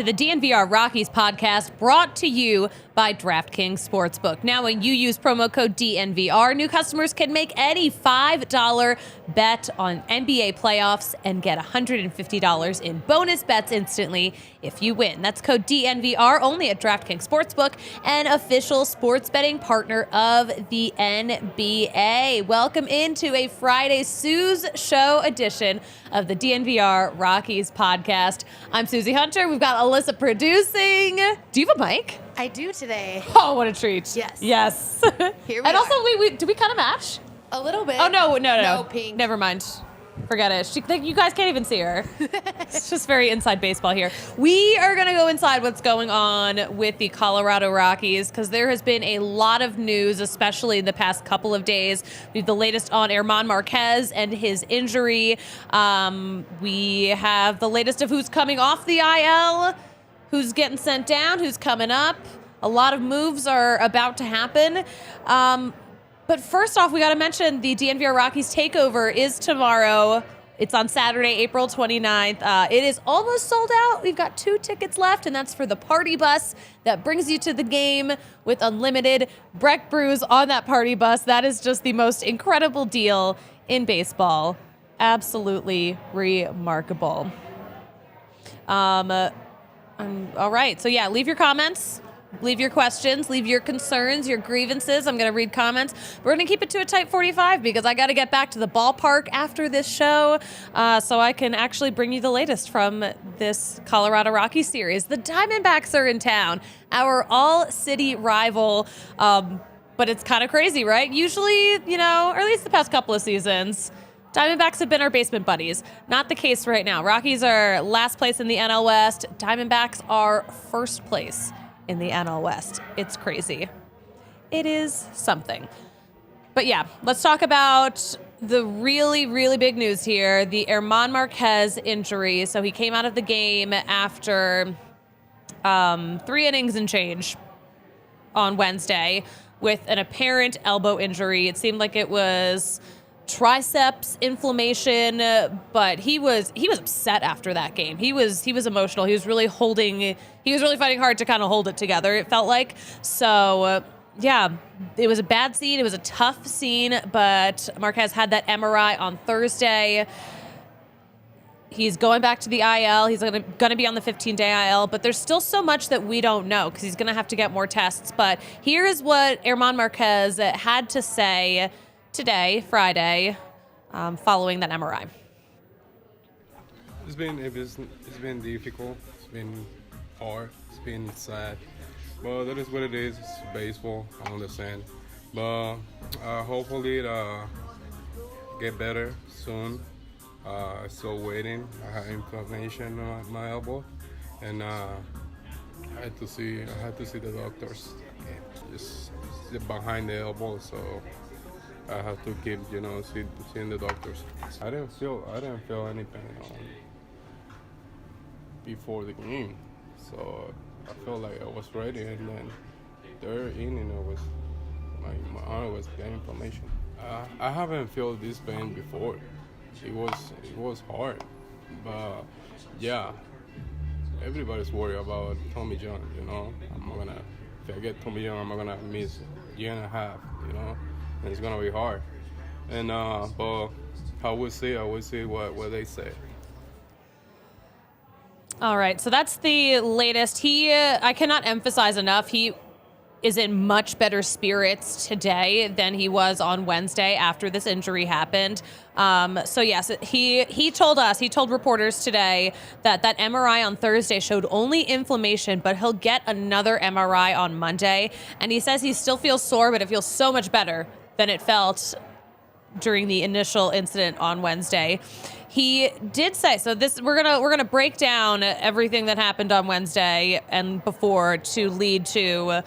the DNVR Rockies Podcast, brought to you by DraftKings Sportsbook. Now, when you use promo code DNVR, new customers can make any $5 bet on NBA playoffs and get $150 in bonus bets instantly if you win. That's code DNVR only at DraftKings Sportsbook, an official sports betting partner of the NBA. Welcome into a Friday Suze Show edition of the DNVR Rockies Podcast. I'm Suzie Hunter. We've got Alyssa producing. Do you have a mic? I do today. Oh, what a treat. Yes. Yes. Here we and are. also, do we kind of match? A little bit. Oh, no. No, pink. Never mind. Forget it. You guys can't even see her. It's just very inside baseball here. We are going to go inside what's going on with the Colorado Rockies because there has been a lot of news, especially in the past couple of days. We have the latest on German Marquez and his injury. We have the latest of who's coming off the IL, who's getting sent down, who's coming up. A lot of moves are about to happen. But first off, we got to mention the DNVR Rockies takeover is tomorrow. It's on Saturday, April 29th. It is almost sold out. We've got 2 tickets left, and that's for the party bus that brings you to the game with unlimited Breck brews on that party bus. That is just the most incredible deal in baseball. Absolutely remarkable. All right. So, yeah, leave your comments. Leave your questions, leave your concerns, your grievances. I'm going to read comments. We're going to keep it to a tight 45 because I got to get back to the ballpark after this show so I can actually bring you the latest from this Colorado Rockies series. The Diamondbacks are in town, our all-city rival, but it's kind of crazy, right? Usually, or at least the past couple of seasons, Diamondbacks have been our basement buddies. Not the case right now. Rockies are last place in the NL West. Diamondbacks are first place in the NL West. It's crazy. It is something. But yeah, let's talk about the really, really big news here, the German Marquez injury. So he came out of the game after 3 innings and change on Wednesday with an apparent elbow injury. It seemed like it was triceps inflammation, but he was upset after that game. He was emotional. He was really fighting hard to kind of hold it together, it felt like. So yeah, it was a bad scene. It was a tough scene, but Marquez had that MRI on Thursday. He's going back to the IL. He's going to be on the 15-day IL, but there's still so much that we don't know because he's going to have to get more tests. But here is what German Marquez had to say today, Friday, following that MRI. It's been difficult. It's been hard. It's been sad. But that is what it is. It's baseball. I understand. But hopefully it get better soon. Still waiting. I have inflammation on my elbow, and I had to see the doctors. Just behind the elbow, so I have to keep, seeing the doctors. I didn't feel any pain before the game, so I felt like I was ready. And then third inning, my arm was getting inflammation. I haven't felt this pain before. It was hard, but yeah, everybody's worried about Tommy John. If I get Tommy John, I'm gonna miss a year and a half. And it's gonna be hard. And but I will see what they say. All right, so that's the latest. I cannot emphasize enough, he is in much better spirits today than he was on Wednesday after this injury happened. So yes, he told reporters today that MRI on Thursday showed only inflammation, but he'll get another MRI on Monday. And he says he still feels sore, but it feels so much better than it felt during the initial incident on Wednesday. He did say, so this we're gonna break down everything that happened on Wednesday and before to lead to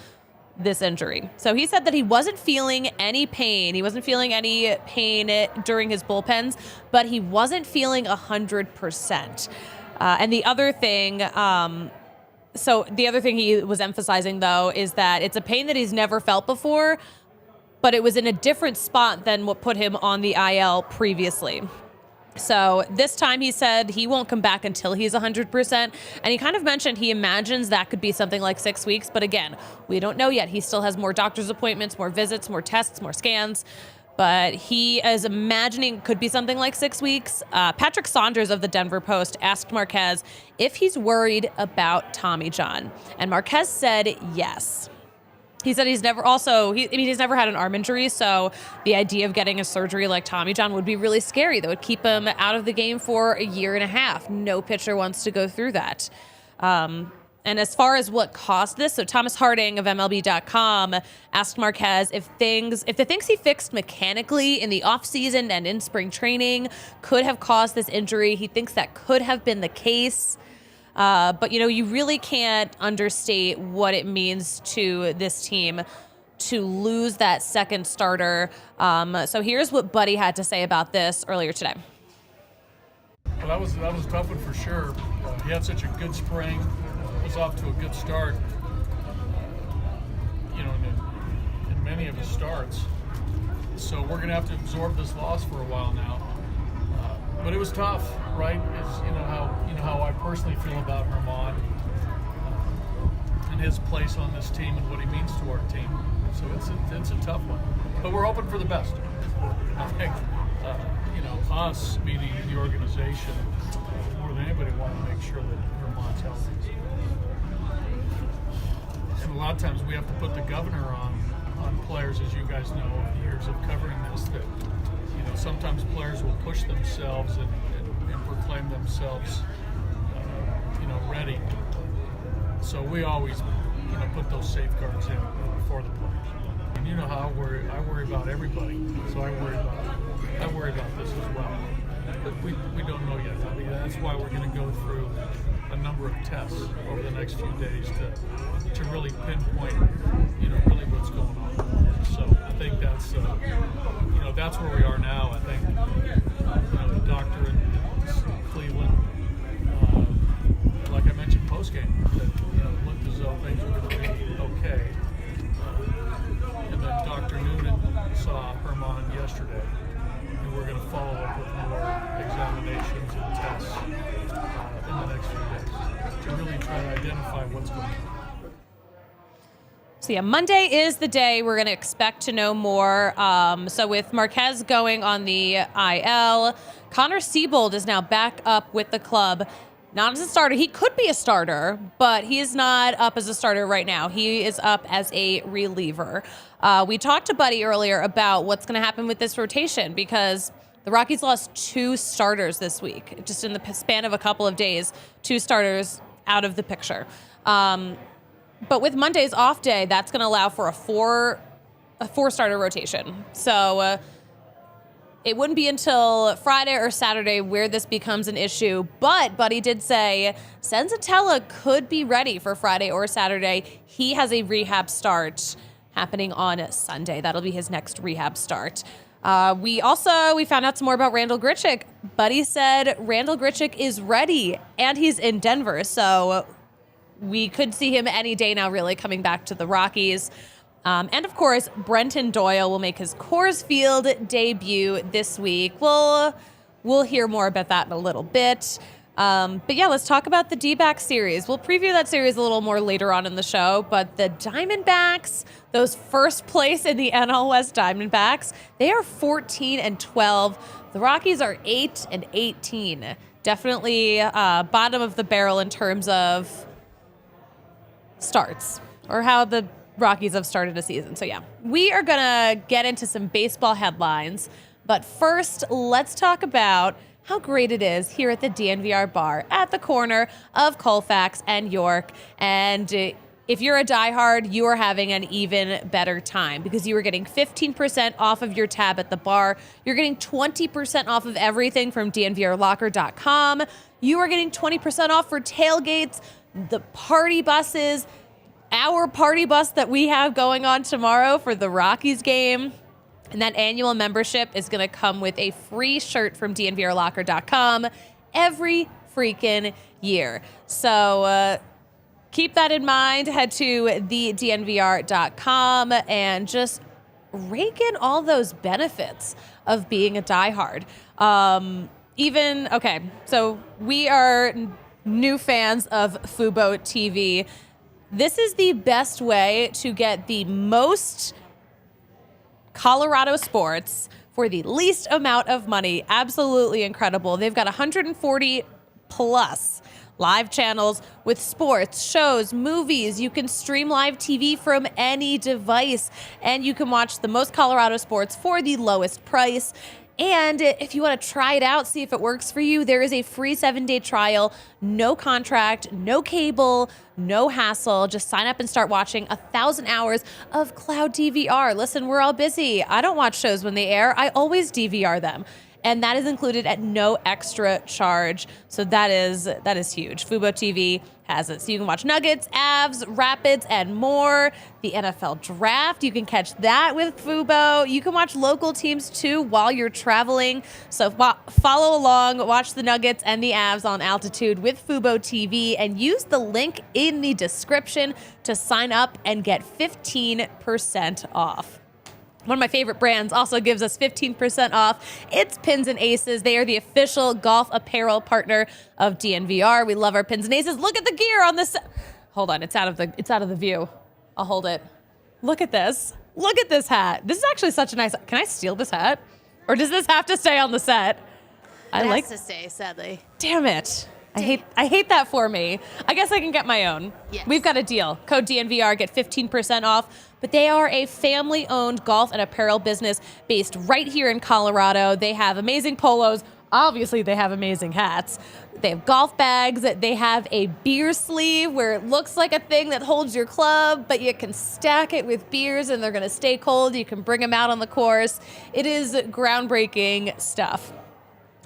this injury. So he said that he wasn't feeling any pain. He wasn't feeling any pain during his bullpens, but he wasn't feeling 100%. And the other thing, he was emphasizing though is that it's a pain that he's never felt before, but it was in a different spot than what put him on the IL previously. So this time he said he won't come back until he's 100%. And he kind of mentioned he imagines that could be something like 6 weeks. But again, we don't know yet. He still has more doctor's appointments, more visits, more tests, more scans. But he is imagining it could be something like 6 weeks. Patrick Saunders of the Denver Post asked Marquez if he's worried about Tommy John. And Marquez said yes. He said he's never had an arm injury, so the idea of getting a surgery like Tommy John would be really scary. That would keep him out of the game for a year and a half. No pitcher wants to go through that. And as far as what caused this, so Thomas Harding of MLB.com asked Marquez if the things he fixed mechanically in the offseason and in spring training could have caused this injury. He thinks that could have been the case. But, you really can't understate what it means to this team to lose that second starter. So here's what Buddy had to say about this earlier today. Well, that was a tough one for sure. He had such a good spring. Was off to a good start. In many of his starts. So we're going to have to absorb this loss for a while now. But it was tough, right? It's, how I personally feel about Herman and his place on this team and what he means to our team. So it's a tough one. But we're hoping for the best. I think, us, meaning the organization, more than anybody, want to make sure that Herman's healthy. And a lot of times we have to put the governor on players, as you guys know, over years of covering this, that sometimes players will push themselves and proclaim themselves, ready. So we always, put those safeguards in for the players. And you know how I worry about everybody. So I worry about this as well. But we don't know yet. I mean, that's why we're going to go through a number of tests over the next few days to really pinpoint, really what's going on. So I think that's where we are now. I think, the doctor in Cleveland, like I mentioned post-game, that, looked as though things were going to be okay. And then Dr. Noonan saw Herman yesterday, and we're going to follow up with more examinations and tests in the next few days to really try to identify what's going on. So yeah, Monday is the day we're going to expect to know more. So with Marquez going on the IL, Connor Siebold is now back up with the club. Not as a starter. He could be a starter, but he is not up as a starter right now. He is up as a reliever. We talked to Buddy earlier about what's going to happen with this rotation because the Rockies lost 2 starters this week. Just in the span of a couple of days, 2 starters out of the picture. But with Monday's off day, that's going to allow for a 4-starter rotation. So it wouldn't be until Friday or Saturday where this becomes an issue. But Buddy did say Senzatella could be ready for Friday or Saturday. He has a rehab start happening on Sunday. That'll be his next rehab start. We found out some more about Randall Grichuk. Buddy said Randall Grichuk is ready and he's in Denver. So we could see him any day now, really, coming back to the Rockies. And, of course, Brenton Doyle will make his Coors Field debut this week. We'll hear more about that in a little bit. But, yeah, let's talk about the D-backs series. We'll preview that series a little more later on in the show. But the Diamondbacks, those first place in the NL West Diamondbacks, they are 14-12. The Rockies are 8-18. Definitely bottom of the barrel in terms of starts or how the Rockies have started a season. So yeah, we are gonna get into some baseball headlines, but first let's talk about how great it is here at the DNVR bar at the corner of Colfax and York. And if you're a diehard, you are having an even better time because you are getting 15% off of your tab at the bar. You're getting 20% off of everything from DNVRlocker.com. You are getting 20% off for tailgates, the party buses, our party bus that we have going on tomorrow for the Rockies game. And that annual membership is going to come with a free shirt from DNVRlocker.com every freaking year. So keep that in mind. Head to thednvr.com and just rake in all those benefits of being a diehard. Okay, so we are new fans of Fubo TV. This is the best way to get the most Colorado sports for the least amount of money. Absolutely incredible. They've got 140 plus live channels with sports, shows, movies. You can stream live TV from any device, and you can watch the most Colorado sports for the lowest price. And if you want to try it out, see if it works for you, there is a free 7-day trial, no contract, no cable, no hassle. Just sign up and start watching 1,000 hours of cloud DVR. Listen, we're all busy. I don't watch shows when they air. I always DVR them. And that is included at no extra charge. So that is huge. Fubo TV has it. So you can watch Nuggets, Avs, Rapids, and more. The NFL Draft, you can catch that with Fubo. You can watch local teams too while you're traveling. So follow along, watch the Nuggets and the Avs on altitude with Fubo TV, and use the link in the description to sign up and get 15% off. One of my favorite brands also gives us 15% off. It's Pins and Aces. They are the official golf apparel partner of DNVR. We love our Pins and Aces. Look at the gear on this. Hold on, it's out of the view. I'll hold it. Look at this. Look at this hat. This is actually such a nice. Can I steal this hat, or does this have to stay on the set? It has to stay, sadly. Damn it. I hate that for me. I guess I can get my own. Yes. We've got a deal. Code DNVR, get 15% off. But they are a family-owned golf and apparel business based right here in Colorado. They have amazing polos. Obviously, they have amazing hats. They have golf bags. They have a beer sleeve where it looks like a thing that holds your club, but you can stack it with beers and they're going to stay cold. You can bring them out on the course. It is groundbreaking stuff.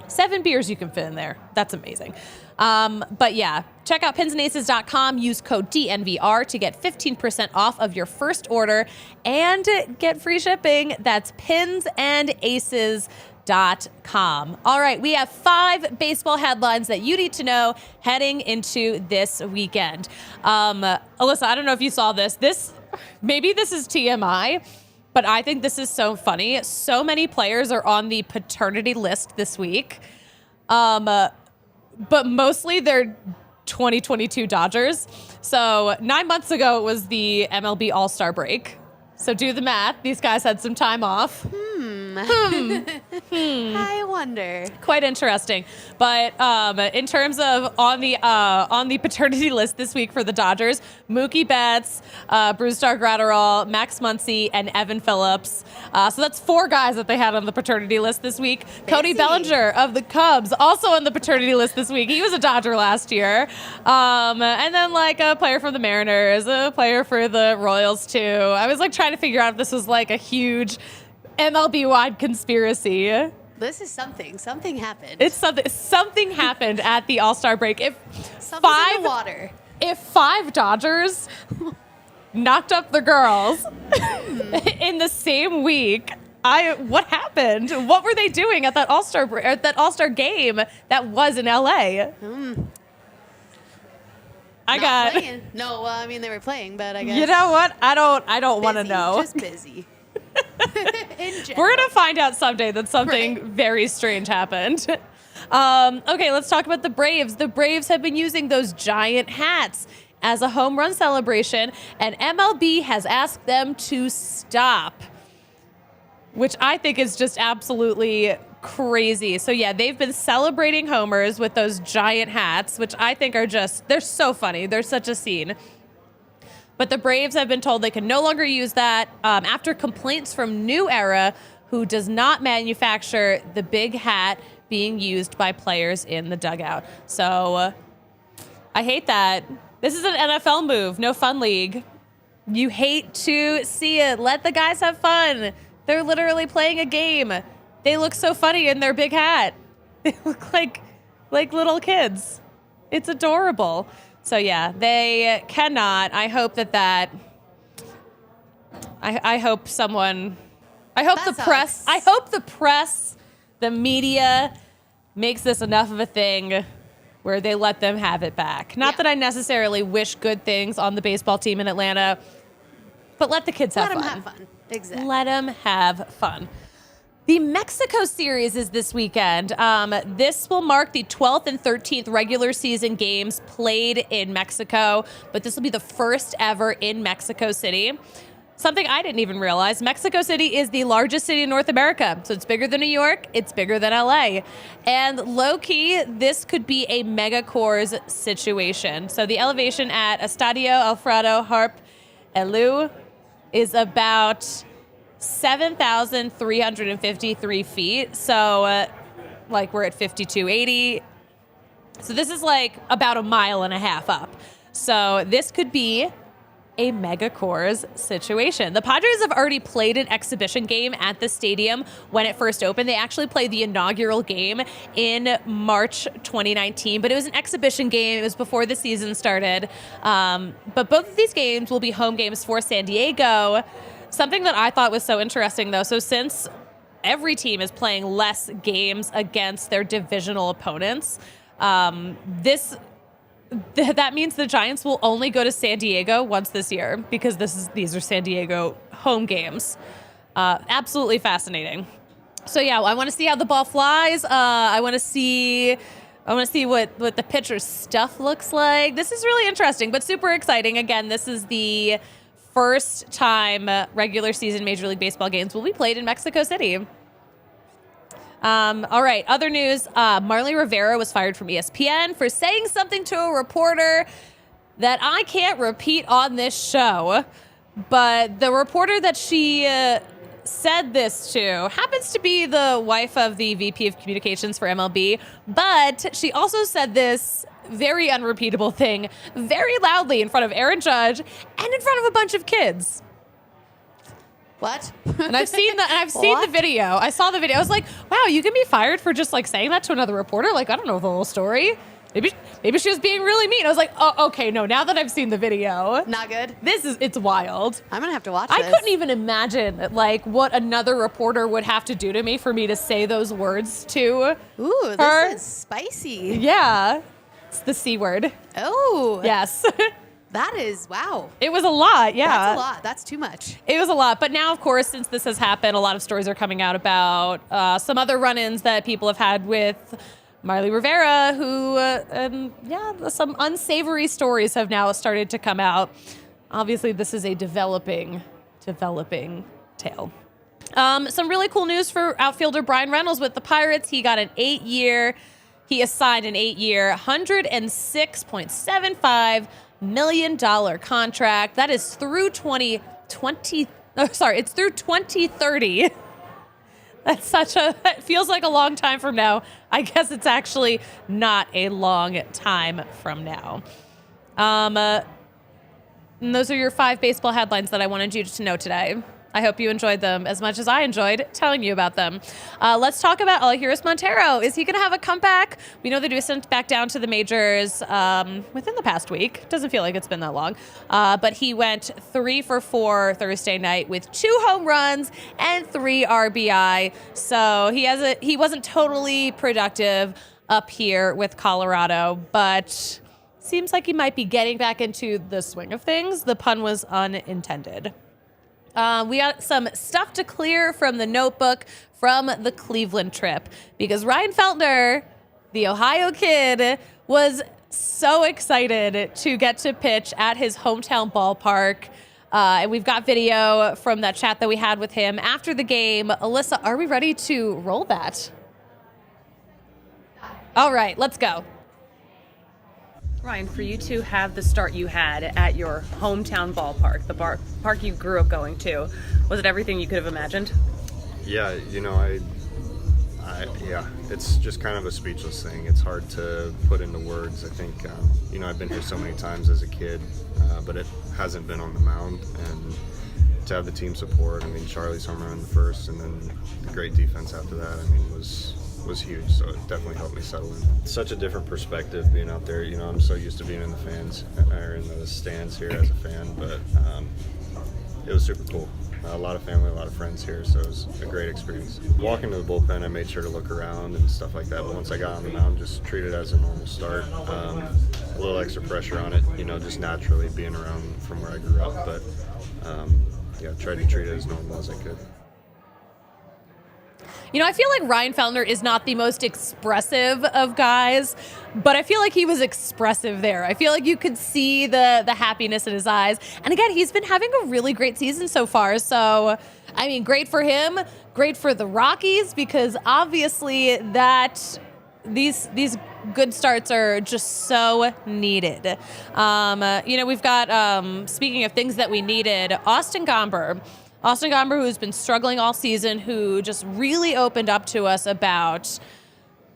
7 beers you can fit in there. That's amazing. But yeah, check out pinsandaces.com. Use code DNVR to get 15% off of your first order and get free shipping. That's pinsandaces.com. All right, we have 5 baseball headlines that you need to know heading into this weekend. Alyssa, I don't know if you saw this. Maybe this is TMI, but I think this is so funny. So many players are on the paternity list this week. But mostly they're 2022 Dodgers. So 9 months ago, it was the MLB All-Star break. So do the math. These guys had some time off. I wonder. Quite interesting. But in terms of on the paternity list this week for the Dodgers, Mookie Betts, Brusdar Graterol, Max Muncy, and Evan Phillips. So that's 4 guys that they had on the paternity list this week. Cody Bellinger of the Cubs, also on the paternity list this week. He was a Dodger last year. And then like a player for the Mariners, a player for the Royals too. I was like trying to figure out if this was like a huge MLB-wide conspiracy. This is something. Something happened. It's something. Something happened at the All-Star break. Something's in the water. If 5 Dodgers knocked up the girls in the same week, what happened? What were they doing at that All-Star game that was in LA? No, well, I mean they were playing, but I guess. You know what? I don't want to know. Just busy. We're gonna find out someday that something very strange happened. Okay, let's talk about the Braves. The Braves have been using those giant hats as a home run celebration, and MLB has asked them to stop, which I think is just absolutely crazy. So yeah, they've been celebrating homers with those giant hats, which I think are they're so funny. They're such a scene. But the Braves have been told they can no longer use that after complaints from New Era, who does not manufacture the big hat being used by players in the dugout. So I hate that. This is an NFL move, no fun league. You hate to see it. Let the guys have fun. They're literally playing a game. They look so funny in their big hat. They look like little kids. It's adorable. So yeah, they cannot. I hope that I hope someone. I hope the press. I hope the press, the media, makes this enough of a thing where they let them have it back. Not that I necessarily wish good things on the baseball team in Atlanta, but let the kids have fun. Let them have fun. Exactly. Let them have fun. The Mexico series is this weekend. This will mark the 12th and 13th regular season games played in Mexico, but this will be the first ever in Mexico City. Something I didn't even realize, Mexico City is the largest city in North America. So it's bigger than New York, it's bigger than LA. And low-key, this could be a mega Coors situation. So the elevation at Estadio Alfredo Harp Elu is about 7,353 feet. So we're at 5,280. So this is like about a mile and a half up. So this could be a mega Coors situation. The Padres have already played an exhibition game at the stadium when it first opened. They actually played the inaugural game in March 2019, but it was an exhibition game. It was before the season started. But both of these games will be home games for San Diego. Something that I thought was so interesting, though, so since every team is playing less games against their divisional opponents, that means the Giants will only go to San Diego once this year because these are San Diego home games. Absolutely fascinating. So yeah, I want to see how the ball flies. I want to see what the pitcher's stuff looks like. This is really interesting, but super exciting. Again, this is the first time regular season Major League Baseball games will be played in Mexico City. All right, other news. Marley Rivera was fired from ESPN for saying something to a reporter that I can't repeat on this show. But the reporter that she said this to happens to be the wife of the VP of Communications for MLB. But she also said this very unrepeatable thing very loudly in front of Aaron Judge and in front of a bunch of kids. What? And I've seen the video. I saw the video. I was like, wow, you can be fired for just like saying that to another reporter? Like, I don't know the whole story. Maybe she was being really mean. I was like, oh, okay, no, now that I've seen the video. Not good. It's wild. I'm going to have to watch this. I couldn't even imagine like what another reporter would have to do to me for me to say those words to Ooh, her. This is spicy. Yeah. It's the C word. Oh. Yes. That is, wow. It was a lot, yeah. That's a lot. That's too much. It was a lot. But now, of course, since this has happened, a lot of stories are coming out about some other run-ins that people have had with Marley Rivera, who, some unsavory stories have now started to come out. Obviously, this is a developing tale. Some really cool news for outfielder Brian Reynolds with the Pirates. He got he assigned an 8-year, $106.75 million contract. That is through 2020. It's through 2030. It feels like a long time from now. I guess it's actually not a long time from now. And those are your 5 baseball headlines that I wanted you to know today. I hope you enjoyed them as much as I enjoyed telling you about them. Let's talk about Elehuris Montero. Is he going to have a comeback? We know that he was sent back down to the majors within the past week. Doesn't feel like it's been that long. But he went 3 for 4 Thursday night with 2 home runs and 3 RBI. So he wasn't totally productive up here with Colorado, but seems like he might be getting back into the swing of things. The pun was unintended. We got some stuff to clear from the notebook from the Cleveland trip because Ryan Feltner, the Ohio kid, was so excited to get to pitch at his hometown ballpark. And we've got video from that chat that we had with him after the game. Alyssa, are we ready to roll that? All right, let's go. Ryan, for you to have the start you had at your hometown ballpark, the park you grew up going to, was it everything you could have imagined? Yeah, it's just kind of a speechless thing. It's hard to put into words. I think, I've been here so many times as a kid, but it hasn't been on the mound. And to have the team support, Charlie's home run in the first and then the great defense after that, was huge, so it definitely helped me settle in. Such a different perspective being out there. I'm so used to being in the stands here as a fan, but it was super cool. A lot of family, a lot of friends here, so it was a great experience. Walking to the bullpen, I made sure to look around and stuff like that, but once I got on the mound, just treat it as a normal start. A little extra pressure on it, just naturally being around from where I grew up, but tried to treat it as normal as I could. I feel like Ryan Feltner is not the most expressive of guys, but I feel like he was expressive there. I feel like you could see the happiness in his eyes. And again, he's been having a really great season so far. So, I mean, great for him, great for the Rockies, because obviously these good starts are just so needed. We've got, speaking of things that we needed, Austin Gomber, who's been struggling all season, who just really opened up to us about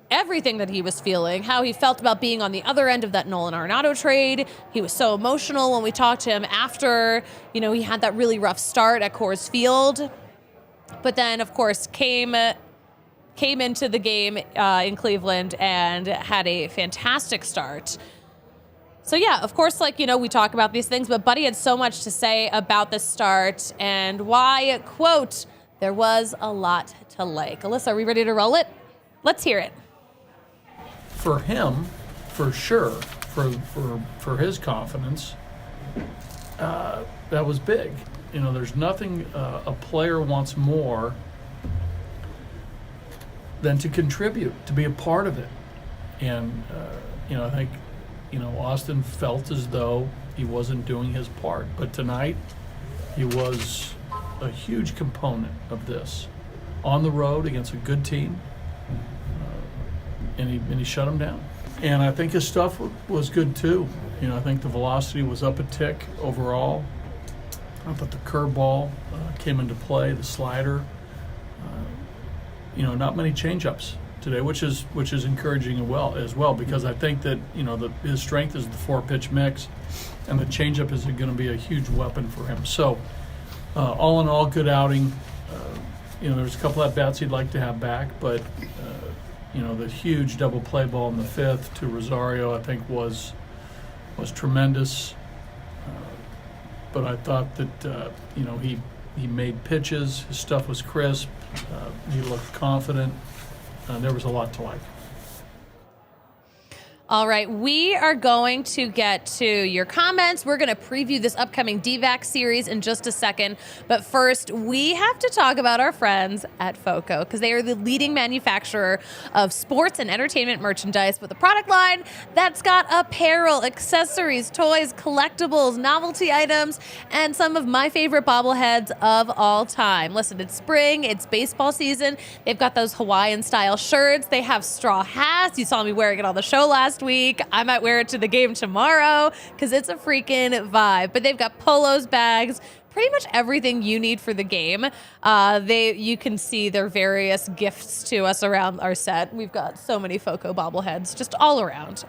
everything that he was feeling, how he felt about being on the other end of that Nolan Arenado trade. He was so emotional when we talked to him after, he had that really rough start at Coors Field. But then, of course, came into the game in Cleveland and had a fantastic start. So yeah, of course, we talk about these things, but Buddy had so much to say about the start and why, quote, there was a lot to like. Alyssa, are we ready to roll it? Let's hear it. For him, for sure, for his confidence, that was big. There's nothing a player wants more than to contribute, to be a part of it. And, I think, Austin felt as though he wasn't doing his part. But tonight, he was a huge component of this. On the road against a good team, and he shut him down. And I think his stuff was good too. I think the velocity was up a tick overall. I thought the curveball came into play, the slider. Not many changeups today, which is encouraging as well, because I think that his strength is the 4-pitch mix, and the changeup is going to be a huge weapon for him. So, all in all, good outing. There's a couple at bats he'd like to have back, but the huge double play ball in the 5th to Rosario, I think was tremendous. But I thought that he made pitches, his stuff was crisp, he looked confident. There was a lot to like. All right, we are going to get to your comments. We're going to preview this upcoming DVAC series in just a second. But first, we have to talk about our friends at FOCO, because they are the leading manufacturer of sports and entertainment merchandise with a product line that's got apparel, accessories, toys, collectibles, novelty items, and some of my favorite bobbleheads of all time. Listen, it's spring, it's baseball season. They've got those Hawaiian-style shirts. They have straw hats. You saw me wearing it on the show last week. I might wear it to the game tomorrow because it's a freaking vibe. But they've got polos, bags, pretty much everything you need for the game. You can see their various gifts to us around our set. We've got so many FOCO bobbleheads just all around,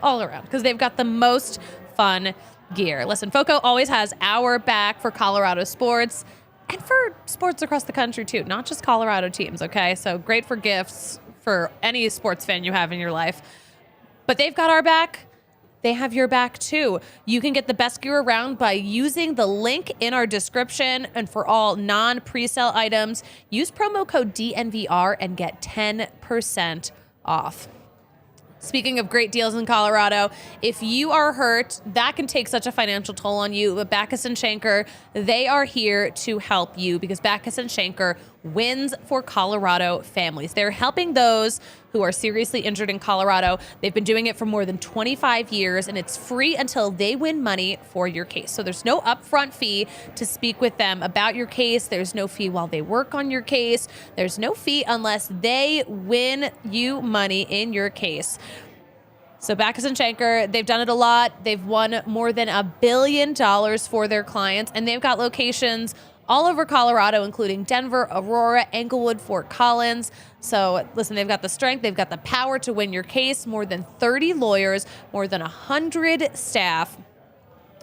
because they've got the most fun gear. Listen, FOCO always has our back for Colorado sports and for sports across the country too, not just Colorado teams, okay? So great for gifts for any sports fan you have in your life. But they've got our back. They have your back too. You can get the best gear around by using the link in our description. And for all non-presale items, use promo code DNVR and get 10% off. Speaking of great deals in Colorado, if you are hurt, that can take such a financial toll on you. But Backus and Schenker, they are here to help you, because Backus and Schenker wins for Colorado families. They're helping those who are seriously injured in Colorado. They've been doing it for more than 25 years, and it's free until they win money for your case. So there's no upfront fee to speak with them about your case. There's no fee while they work on your case. There's no fee unless they win you money in your case. So Backus and Schenker, they've done it a lot. They've won more than $1 billion for their clients, and they've got locations all over Colorado, including Denver, Aurora, Englewood, Fort Collins. So listen, they've got the strength, they've got the power to win your case, more than 30 lawyers, more than 100 staff.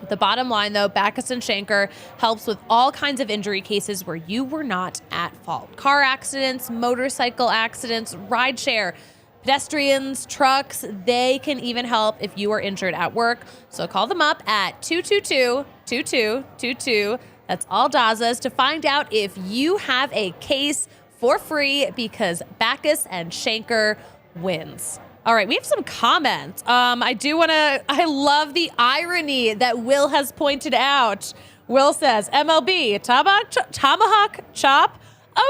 The bottom line, though, Backus and Schenker helps with all kinds of injury cases where you were not at fault. Car accidents, motorcycle accidents, rideshare, pedestrians, trucks. They can even help if you are injured at work. So call them up at 222-2222. That's all Dazas to find out if you have a case for free, because Backus and Schenker wins. All right, we have some comments. I love the irony that Will has pointed out. Will says, MLB, tomahawk chop.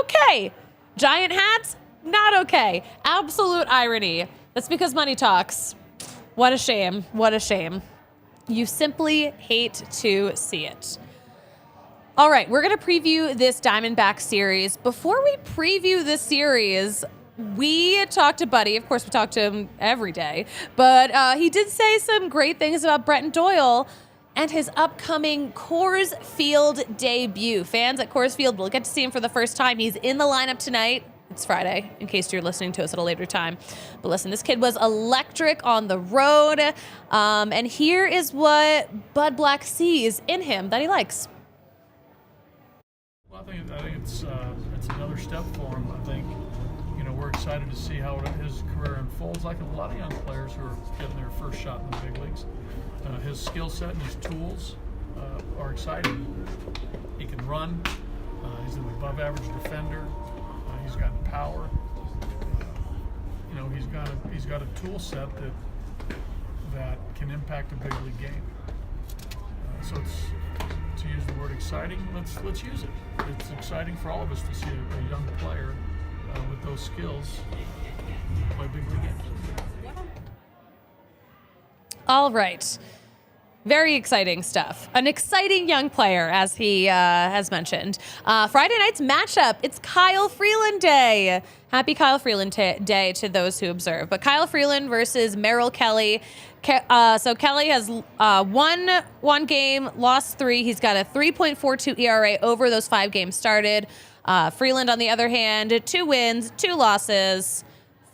Okay. Giant hats, Not okay. Absolute irony. That's because money talks. What a shame. What a shame. You simply hate to see it. All right, we're going to preview this Diamondback series. Before we preview this series, we talked to Buddy. Of course, we talk to him every day. But he did say some great things about Brenton Doyle and his upcoming Coors Field debut. Fans at Coors Field will get to see him for the first time. He's in the lineup tonight. It's Friday, in case you're listening to us at a later time. But listen, this kid was electric on the road. And here is what Bud Black sees in him that he likes. Well, I think it's another step for him. I think, we're excited to see how his career unfolds. Like a lot of young players who are getting their first shot in the big leagues. His skill set and his tools are exciting. He can run. He's an above-average defender. He's got power. He's got a tool set that can impact a big league game. So it's, to use the word exciting, let's use it. It's exciting for all of us to see a young player with those skills play big league games. All right. Very exciting stuff. An exciting young player, as he has mentioned. Friday night's matchup, it's Kyle Freeland Day. Happy Kyle Freeland Day to those who observe. But Kyle Freeland versus Merrill Kelly. So Kelly has won one game, lost 3. He's got a 3.42 ERA over those 5 games started. Freeland, on the other hand, 2 wins, 2 losses.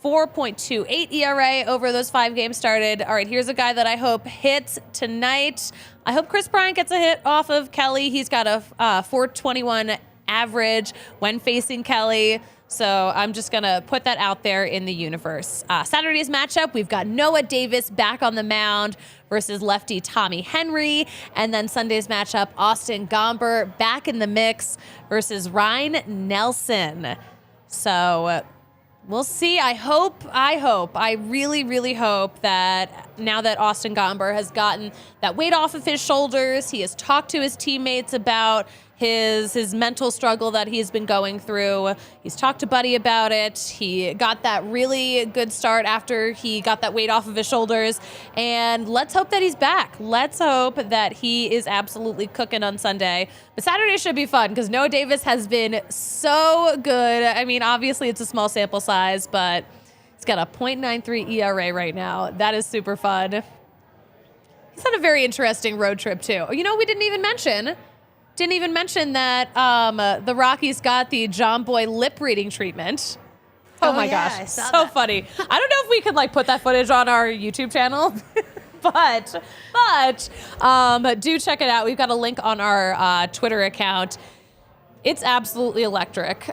4.28 ERA over those 5 games started. All right, here's a guy that I hope hits tonight. I hope Chris Bryant gets a hit off of Kelly. He's got a 4.21 average when facing Kelly. So I'm just going to put that out there in the universe. Saturday's matchup, we've got Noah Davis back on the mound versus lefty Tommy Henry. And then Sunday's matchup, Austin Gomber back in the mix versus Ryan Nelson. So we'll see. I really, really hope that now that Austin Gomber has gotten that weight off of his shoulders, he has talked to his teammates about his mental struggle that he's been going through. He's talked to Buddy about it. He got that really good start after he got that weight off of his shoulders. And let's hope that he's back. Let's hope that he is absolutely cooking on Sunday. But Saturday should be fun because Noah Davis has been so good. I mean, obviously it's a small sample size, but he's got a .93 ERA right now. That is super fun. He's had a very interesting road trip too. We didn't even mention that the Rockies got the John Boy lip reading treatment. Oh my yeah, gosh, I saw so that. funny. I don't know if we could put that footage on our YouTube channel, but do check it out. We've got a link on our Twitter account. It's absolutely electric.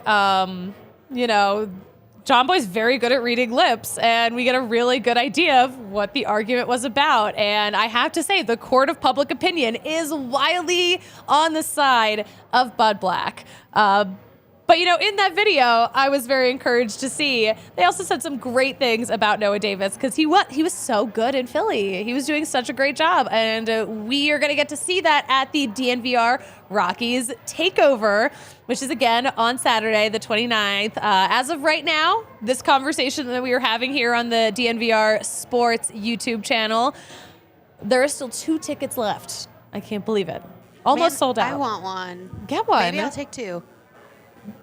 John Boy's very good at reading lips, and we get a really good idea of what the argument was about. And I have to say, the court of public opinion is wildly on the side of Bud Black. But, in that video, I was very encouraged to see. They also said some great things about Noah Davis because he was so good in Philly. He was doing such a great job. And we are going to get to see that at the DNVR Rockies Takeover, which is, again, on Saturday, the 29th. As of right now, this conversation that we are having here on the DNVR Sports YouTube channel, there are still 2 tickets left. I can't believe it. Almost sold out. I want one. Get one. Maybe I'll take 2.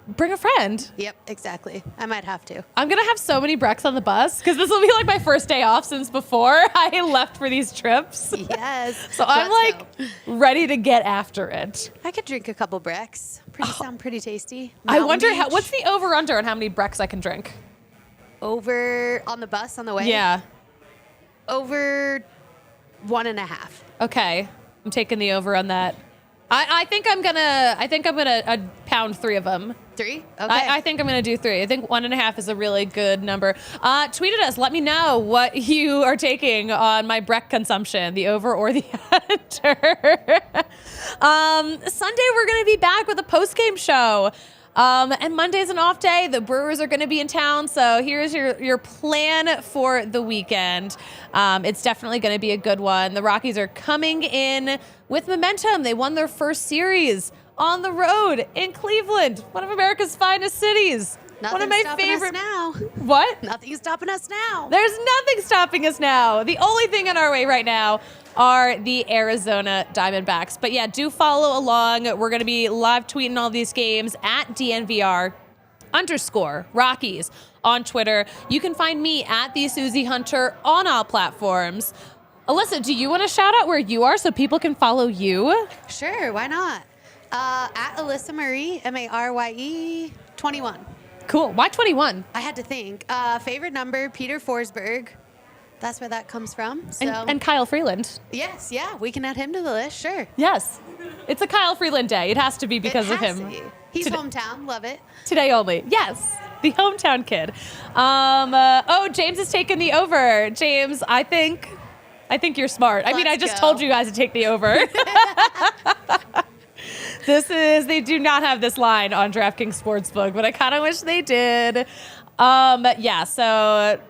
Bring a friend. Yep, exactly. I might have to. I'm going to have so many Brecks on the bus because this will be my first day off since before I left for these trips. Yes. So I'm Let's go. ready to get after it. I could drink a couple Brecks. Sound pretty tasty. I Mountain wonder Beach. what's the over under on how many Brecks I can drink? Over on the bus on the way? Yeah. Over 1.5. Okay. I'm taking the over on that. I think I'm gonna pound 3 of them. 3? Okay. I think I'm going to do 3. I think 1.5 is a really good number. Tweet at us. Let me know what you are taking on my Breck consumption, the over or the under. Sunday, we're going to be back with a post-game show. And Monday's an off day. The Brewers are going to be in town. So here's your plan for the weekend. It's definitely going to be a good one. The Rockies are coming in with momentum. They won their first series on the road in Cleveland, one of America's finest cities. Nothing's One of my stopping favorite. us now. What? Nothing's stopping us now. There's nothing stopping us now. The only thing in our way right now are the Arizona Diamondbacks. But yeah, do follow along. We're going to be live tweeting all these games at DNVR_Rockies on Twitter. You can find me at the Suzie Hunter on all platforms. Alyssa, do you want to shout out where you are so people can follow you? Sure, why not? At Alyssa Marie, MARYE 21. Cool. Why 21? I had to think. Favorite number, Peter Forsberg. That's where that comes from. So And Kyle Freeland. yes, yeah, we can add him to the list. Sure. Yes. It's a Kyle Freeland day. It has to be because of him. He's Today- hometown. Love it. Today only. Yes. The hometown kid. James is taking the over. James, I think you're smart. I Let's just go. told you guys to take the over. They do not have this line on DraftKings Sportsbook, but I kind of wish they did. So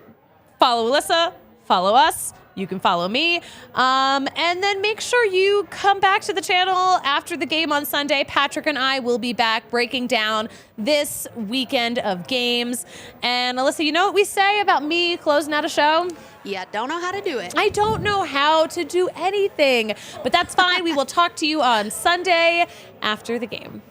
follow Alyssa, follow us. You can follow me. And then make sure you come back to the channel after the game on Sunday. Patrick and I will be back breaking down this weekend of games. And Alyssa, you know what we say about me closing out a show? Yeah, don't know how to do it. I don't know how to do anything, but that's fine. We will talk to you on Sunday after the game.